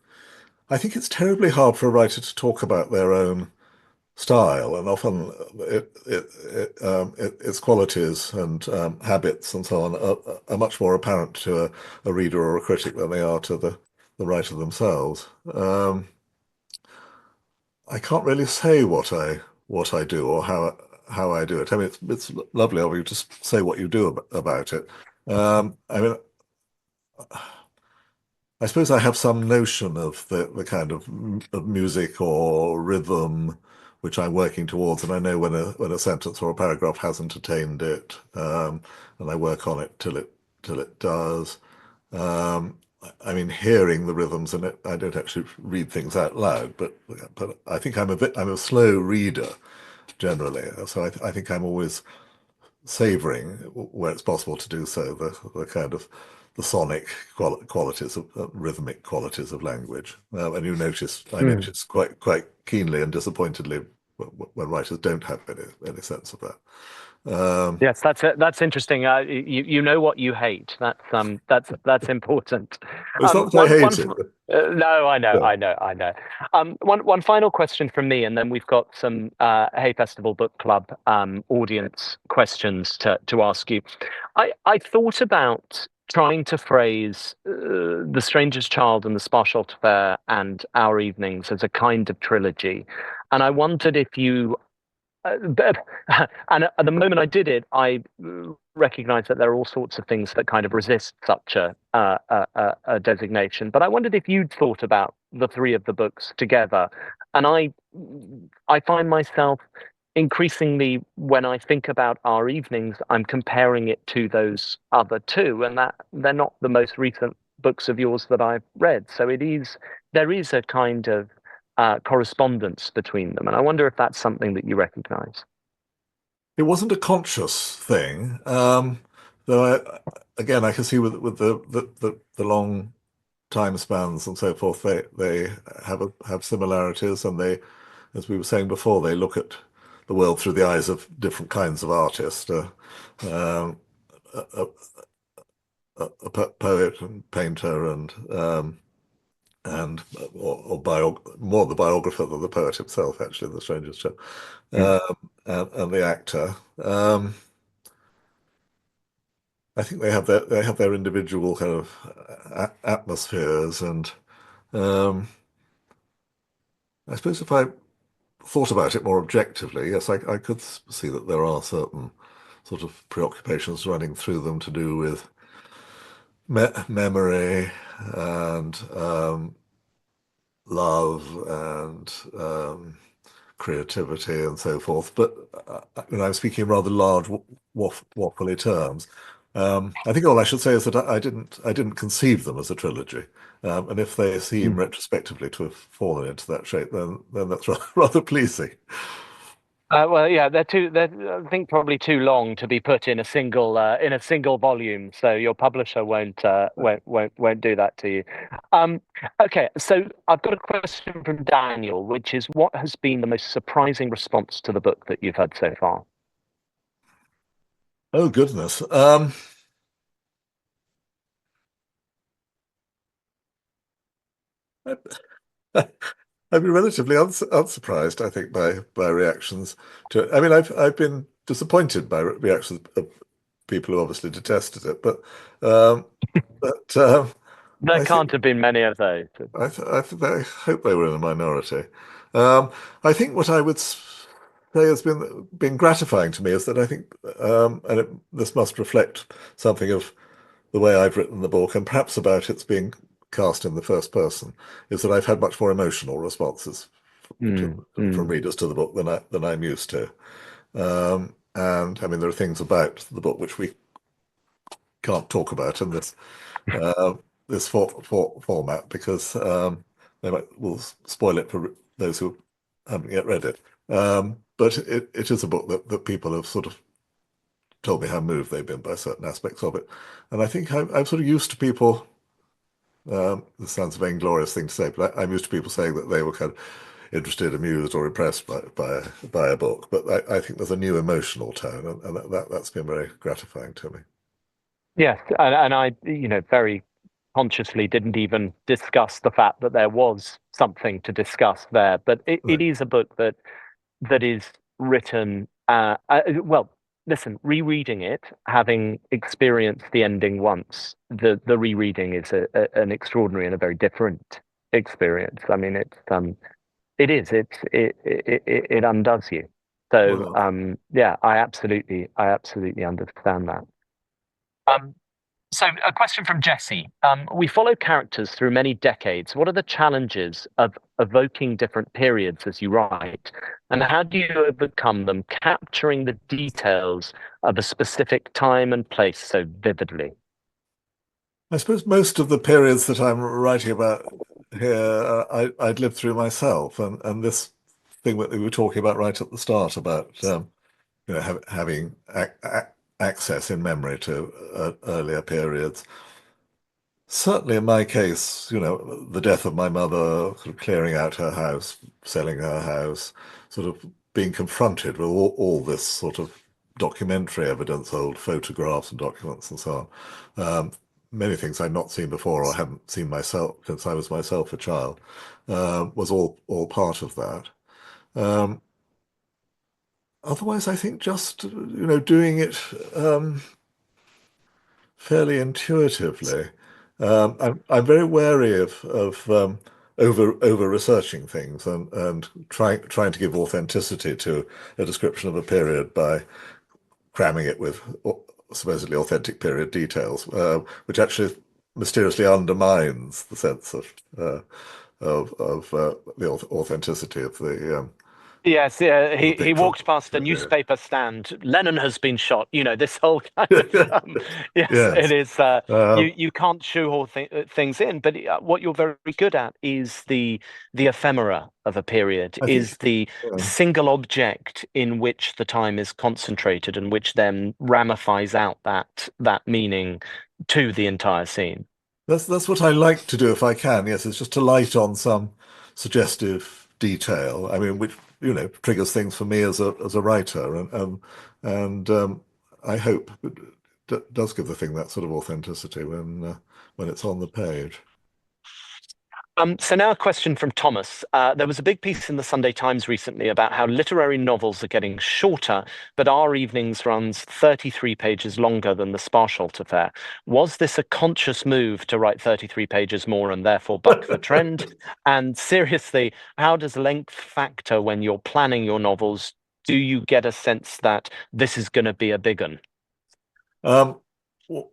I think it's terribly hard for a writer to talk about their own style, and often its qualities and habits and so on are much more apparent to a reader or a critic than they are to the writer themselves. I can't really say what I do or how I do it. I mean, it's lovely of you to say what you do about it. I mean, I suppose I have some notion of the kind of music or rhythm which I'm working towards, and I know when a sentence or a paragraph hasn't attained it, and I work on it till it does. Um, I mean, hearing the rhythms in it, I don't actually read things out loud, but I think I'm a slow reader generally, so I think I'm always savoring where it's possible to do so the kind of the sonic qualities of rhythmic qualities of language. And I notice quite keenly and disappointedly when writers don't have any sense of that. Yes, that's interesting. You know what you hate. That's important. It's not that I One hate one. it. No, I know, Yeah. I know. One final question from me, and then we've got some Hay Festival Book Club audience questions to ask you. I thought about trying to phrase The Stranger's Child and The Spa Shelter Fair and Our Evenings as a kind of trilogy, and I wondered if you and at the moment I did it, I recognized that there are all sorts of things that kind of resist such a designation. But I wondered if you'd thought about the three of the books together. And I find myself increasingly, when I think about Our Evenings, I'm comparing it to those other two, and that they're not the most recent books of yours that I've read. So there is a kind of correspondence between them. And I wonder if that's something that you recognize. It wasn't a conscious thing, though. Again, I can see with the long time spans and so forth, they have similarities, and they, as we were saying before, they look at the world through the eyes of different kinds of artists. Um, a, a poet and painter and or more the biographer than the poet himself, actually, in The Stranger's Ship, Mm. and the actor. I think they have their individual kind of atmospheres, and um, I suppose if I thought about it more objectively, yes, I could see that there are certain sort of preoccupations running through them to do with memory and love and creativity and so forth. But I'm speaking in rather large, waffly terms. I think all I should say is that I didn't conceive them as a trilogy, and if they seem Mm. retrospectively to have fallen into that shape, then that's rather pleasing. Well, yeah, they're I think probably too long to be put in a single volume. So your publisher won't do that to you. Um, okay, so I've got a question from Daniel, which is, what has been the most surprising response to the book that you've had so far? Oh goodness. I've been relatively unsurprised, I think, by reactions to it. I mean, I've been disappointed by reactions of people who obviously detested it, um, but There I think can't have been many of those. I hope they were in a minority. Um, I think what I would say has been gratifying to me is that I think, this must reflect something of the way I've written the book, and perhaps about its being cast in the first person, is that I've had much more emotional responses Mm, from mm. readers to the book than I'm used to. And I mean, there are things about the book which we can't talk about in uh, this format because will spoil it for those who haven't yet read it. But it is a book that people have sort of told me how moved they've been by certain aspects of it. And I think I'm sort of used to people, this sounds a vainglorious thing to say, but I'm used to people saying that they were kind of interested, amused, or impressed by a book. But I think there's a new emotional tone, and that's been very gratifying to me. Yes, and I, very consciously didn't even discuss the fact that there was something to discuss there. But it Right. is a book that is written. Well, listen, rereading it, having experienced the ending once, the rereading is an extraordinary and a very different experience. I mean, it undoes you. So Well, yeah, I absolutely understand that. Um, so, a question from Jesse. We follow characters through many decades. What are the challenges of evoking different periods as you write? And how do you overcome them, capturing the details of a specific time and place so vividly? I suppose most of the periods that I'm writing about here, I'd lived through myself, and this thing that we were talking about right at the start about having access in memory to earlier periods. Certainly, in my case, the death of my mother, sort of clearing out her house, selling her house, sort of being confronted with all this sort of documentary evidence, old photographs and documents and so on. Many things I'd not seen before or hadn't seen myself since I was myself a child, was all part of that. Um, Otherwise, I think just doing it fairly intuitively. I'm very wary of over researching things and trying to give authenticity to a description of a period by cramming it with supposedly authentic period details, which actually mysteriously undermines the sense of the authenticity of Yes, the he picture of walked past a the period. newspaper stand. Lennon has been shot. This whole kind of yes, it Yes. is. Um, You can't shoehorn things in, but what you're very good at is the ephemera of a period, I think. is the single object in which the time is concentrated and which then ramifies out that meaning to the entire scene. That's what I like to do if I can. Yes, it's just to light on some suggestive detail. I mean, which triggers things for me as a writer, and I hope it does give the thing that sort of authenticity when it's on the page. So now a question from Thomas. There was a big piece in the Sunday Times recently about how literary novels are getting shorter, but Our Evenings runs 33 pages longer than The Sparsholt Affair. Was this a conscious move to write 33 pages more and therefore buck the trend? And seriously, how does length factor when you're planning your novels? Do you get a sense that this is going to be a big one? Um,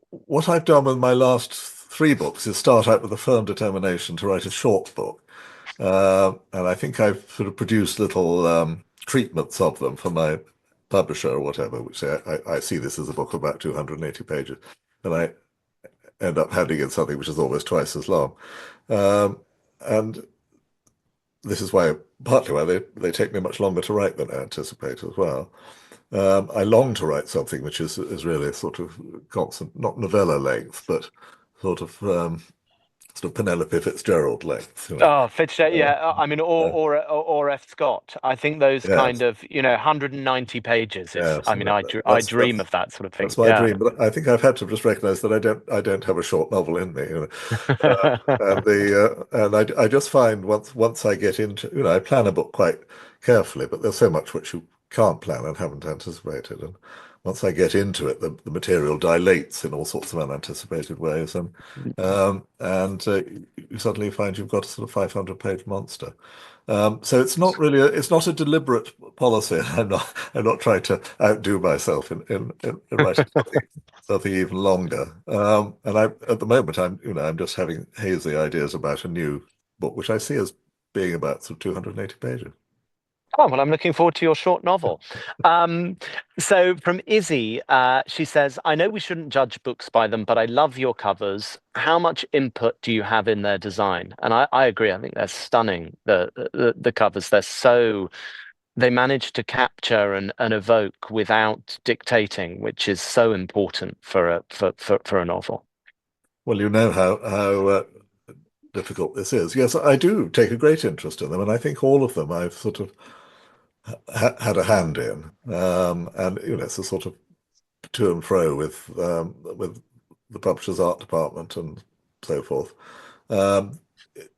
what I've done with my last three books is start out with a firm determination to write a short book. And I think I've sort of produced little treatments of them for my publisher or whatever, which say I see this as a book of about 280 pages. And I end up handing in something which is almost twice as long. And this is partly why they take me much longer to write than I anticipate as well. I long to write something which is really sort of constant, not novella length, but sort of Penelope Fitzgerald length. Oh, Fitzgerald, Uh, yeah. I mean, uh, or F. Scott. I think those kind yes, of, 190 pages is. yes. I mean, I That's dream of that sort of thing. that's my Yeah. dream. But I think I've had to just recognise that I don't have a short novel in me. And I just find once I get into, I plan a book quite carefully, but there's so much which you can't plan and haven't anticipated. And once I get into it, the material dilates in all sorts of unanticipated ways, and you suddenly find you've got a sort of 500-page monster. So it's not a deliberate policy. I'm not trying to outdo myself in writing something even longer. And at the moment, I'm just having hazy ideas about a new book, which I see as being about sort of 280 pages. Oh, well, I'm looking forward to your short novel. Um, so from Izzy, she says, I know we shouldn't judge books by them, but I love your covers. How much input do you have in their design? And I agree. I think they're stunning. The covers, they manage to capture and evoke without dictating, which is so important for a novel. Well, you know how difficult this is. Yes, I do take a great interest in them, and I think all of them I've sort of had a hand in. And it's a sort of to and fro with the publisher's art department and so forth. Um,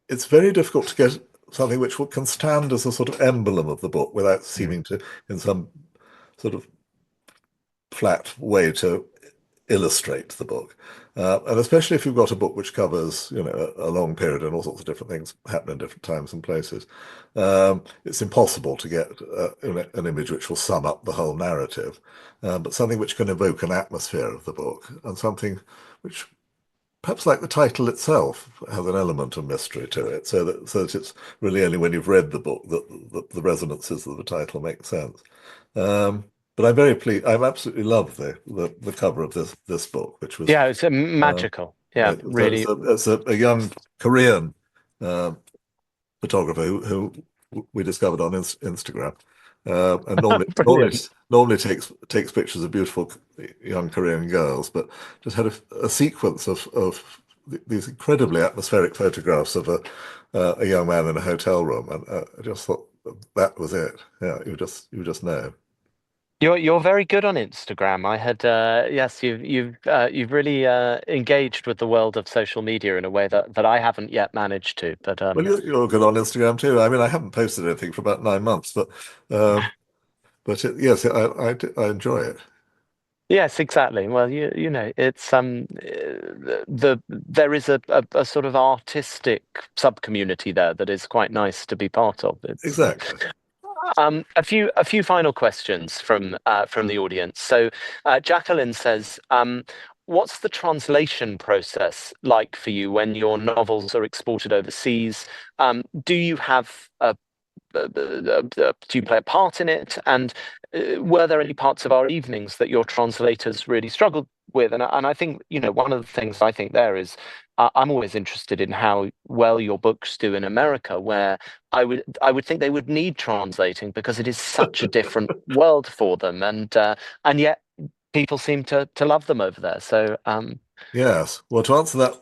it's very difficult to get something which can stand as a sort of emblem of the book without Mm. seeming to, in some sort of flat way, to illustrate the book. And especially if you've got a book which covers, a long period and all sorts of different things happen in different times and places, it's impossible to get an image which will sum up the whole narrative, but something which can evoke an atmosphere of the book and something which, perhaps like the title itself, has an element of mystery to it, so that it's really only when you've read the book that the resonances of the title make sense. But I'm very pleased. I absolutely love the cover of this book, which was Yeah, it's uh, magical. Yeah, really. it's a young Korean uh, photographer who we discovered on Instagram, and normally normally Brilliant. normally takes pictures of beautiful young Korean girls, but just had a sequence of these incredibly atmospheric photographs of a young man in a hotel room, and I just thought that was it. Yeah, you just know. You're very good on Instagram. I had yes, you've really engaged with the world of social media in a way that I haven't yet managed to. But Well, you're good on Instagram too. I mean, I haven't posted anything for about 9 months, uh, yes, I enjoy it. yes, exactly. Well, it's there is a sort of artistic sub community there that is quite nice to be part of. It's Exactly. a few final questions from the audience. So Jacqueline says, what's the translation process like for you when your novels are exported overseas? Do you have do you play a part in it? And were there any parts of Our Evenings that your translators really struggled with? And I think, one of the things I think there is I'm always interested in how well your books do in America, where I would think they would need translating because it is such a different world for them, and yet people seem to love them over there. So Yes. Well, to answer that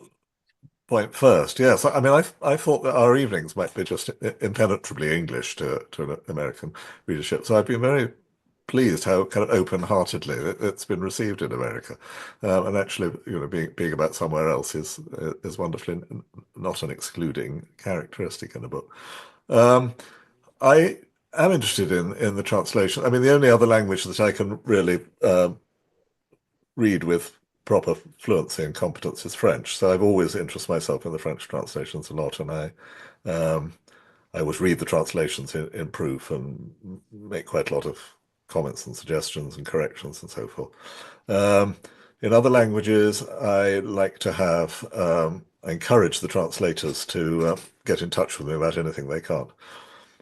point first. Yes, I mean, I thought that our evenings might be just impenetrably English to an American readership. So I've been very pleased how kind of open-heartedly it's been received in America, and actually, being about somewhere else is wonderfully not an excluding characteristic in the book. Um, I am interested in the translation. I mean, the only other language that I can really read with proper fluency and competence is French. So I've always interested myself in the French translations a lot, and um, I always read the translations in proof and make quite a lot of comments and suggestions and corrections and so forth. Um, in other languages, I like to I encourage the translators to get in touch with me about anything they can't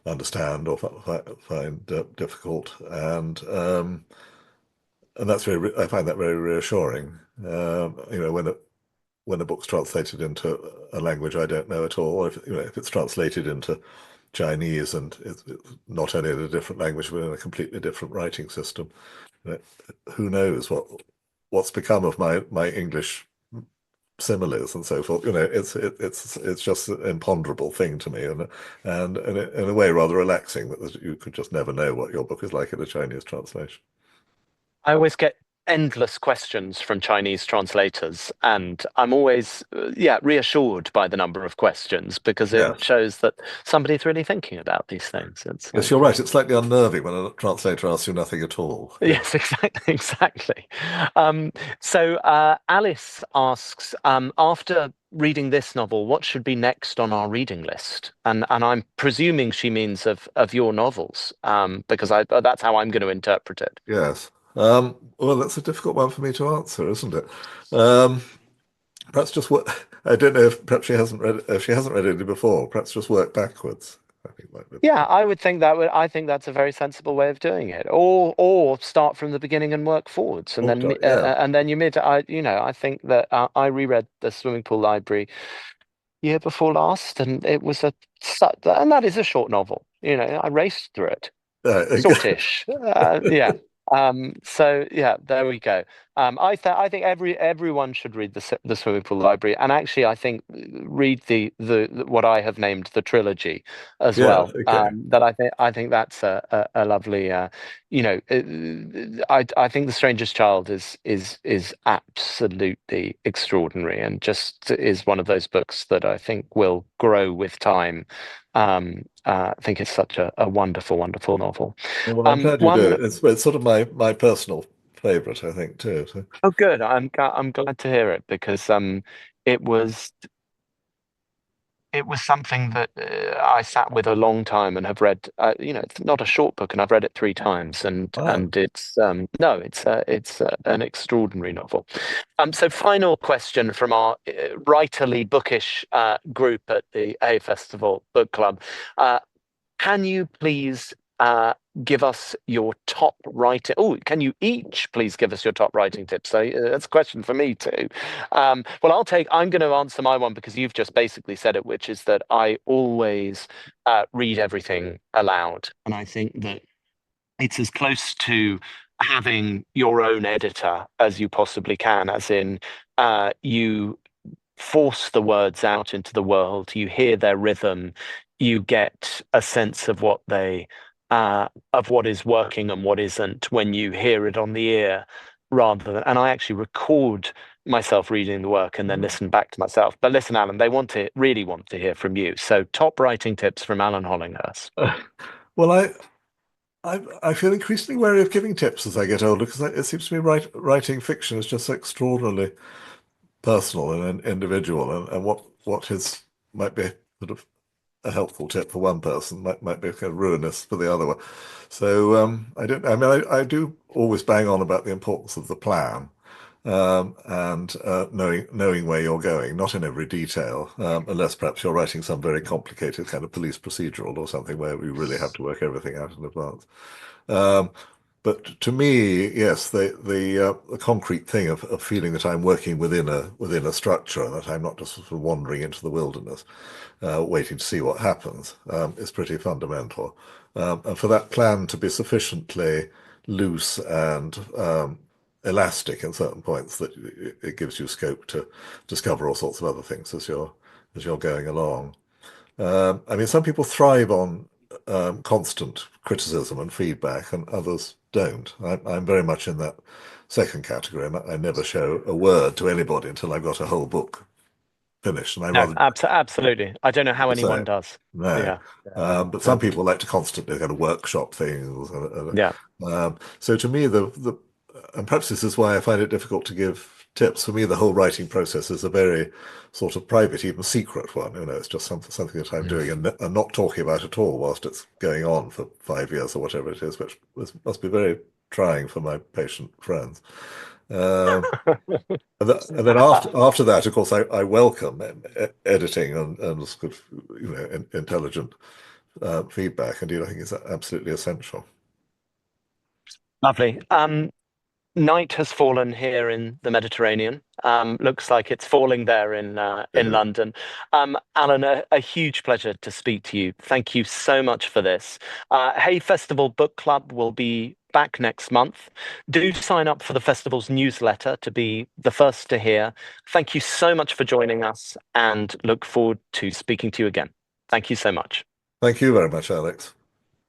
understand or find difficult, and that's I find that very reassuring. When a book's translated into a language I don't know at all, or if it's translated into Chinese and it's not only in a different language but in a completely different writing system, you know, who knows what's become of my English similes and so forth. It's just an imponderable thing to me, and in a way rather relaxing that you could just never know what your book is like in a Chinese translation. I always get endless questions from Chinese translators, and I'm always, yeah, reassured by the number of questions because it Yes. shows that somebody's really thinking about these things. It's Yes, you're right. It's slightly unnerving when a translator asks you nothing at all. Yeah. yes, exactly, exactly. Alice asks, after reading this novel, what should be next on our reading list? And I'm presuming she means of your novels, because that's how I'm going to interpret it. Yes. Well, that's a difficult one for me to answer, isn't it? Um, perhaps just what I don't know if perhaps she hasn't read any before. Perhaps just work backwards. I think might be. Yeah, I would think that would. I think that's a very sensible way of doing it. Or start from the beginning and work forwards, and Oh, then yeah. and then you mid. I think that I reread the Swimming Pool Library year before last, and it was and that is a short novel. I raced through it. Uh, Sortish. Yeah. So yeah, there we go. I think everyone should read the Swimming Pool Library, and actually, I think read the what I have named the trilogy as yes. well. Okay. That I think that's a lovely. I think The Stranger's Child is absolutely extraordinary, and just is one of those books that I think will grow with time. I think it's such a wonderful, wonderful novel. Well, I'm glad you do. One, It's sort of my personal favorite, I think, too. So, oh, good. I'm glad to hear it because it was it was something that I sat with a long time and have read. It's not a short book, and I've read it three times, and wow. and it's no, it's an extraordinary novel. So final question from our writerly bookish group at the A Festival Book Club. Uh, Can you please give us your top writing? Oh, can you each please give us your top writing tips? So that's a question for me too. Well, I'm going to answer my one because you've just basically said it, which is that I always read everything aloud. And I think that it's as close to having your own editor as you possibly can, as in you force the words out into the world, you hear their rhythm, you get a sense of of what is working and what isn't when you hear it on the ear, and I actually record myself reading the work and then listen back to myself. But listen, Alan, they really want to hear from you. So top writing tips from Alan Hollinghurst. Well, I feel increasingly wary of giving tips as I get older because it seems to me writing fiction is just so extraordinarily personal and individual, and what is might be sort of a helpful tip for one person might be kind of ruinous for the other one. So I don't. I mean, I do always bang on about the importance of the plan, and knowing where you're going, not in every detail, unless perhaps you're writing some very complicated kind of police procedural or something where we really have to work everything out in advance. Um, but to me, yes, the concrete thing of feeling that I'm working within a structure and that I'm not just sort of wandering into the wilderness, waiting to see what happens, is pretty fundamental. And for that plan to be sufficiently loose and elastic in certain points that it gives you scope to discover all sorts of other things as you're going along. I mean, some people thrive on constant criticism and feedback, and others don't. I'm very much in that second category, and I never show a word to anybody until I've got a whole book finished, and I No, rather absolutely. I don't know do how the anyone same. does. No. Yeah, But yeah, some people like to constantly kind of workshop things. yeah. So to me, and perhaps this is why I find it difficult to give tips. For me, the whole writing process is a very sort of private, even secret one. You know, it's just something that I'm Mm. doing and not talking about at all whilst it's going on for 5 years or whatever it is, which must be very trying for my patient friends. Um, and then after that, of course, I welcome editing and sort of, intelligent feedback. Indeed, I think it's absolutely essential. Lovely. Night has fallen here in the Mediterranean. Looks like it's falling there in Uh, London. Alan, a huge pleasure to speak to you. Thank you so much for this. Hey Festival Book Club will be back next month. Do sign up for the festival's newsletter to be the first to hear. Thank you so much for joining us and look forward to speaking to you again. Thank you so much. Thank you very much, Alex.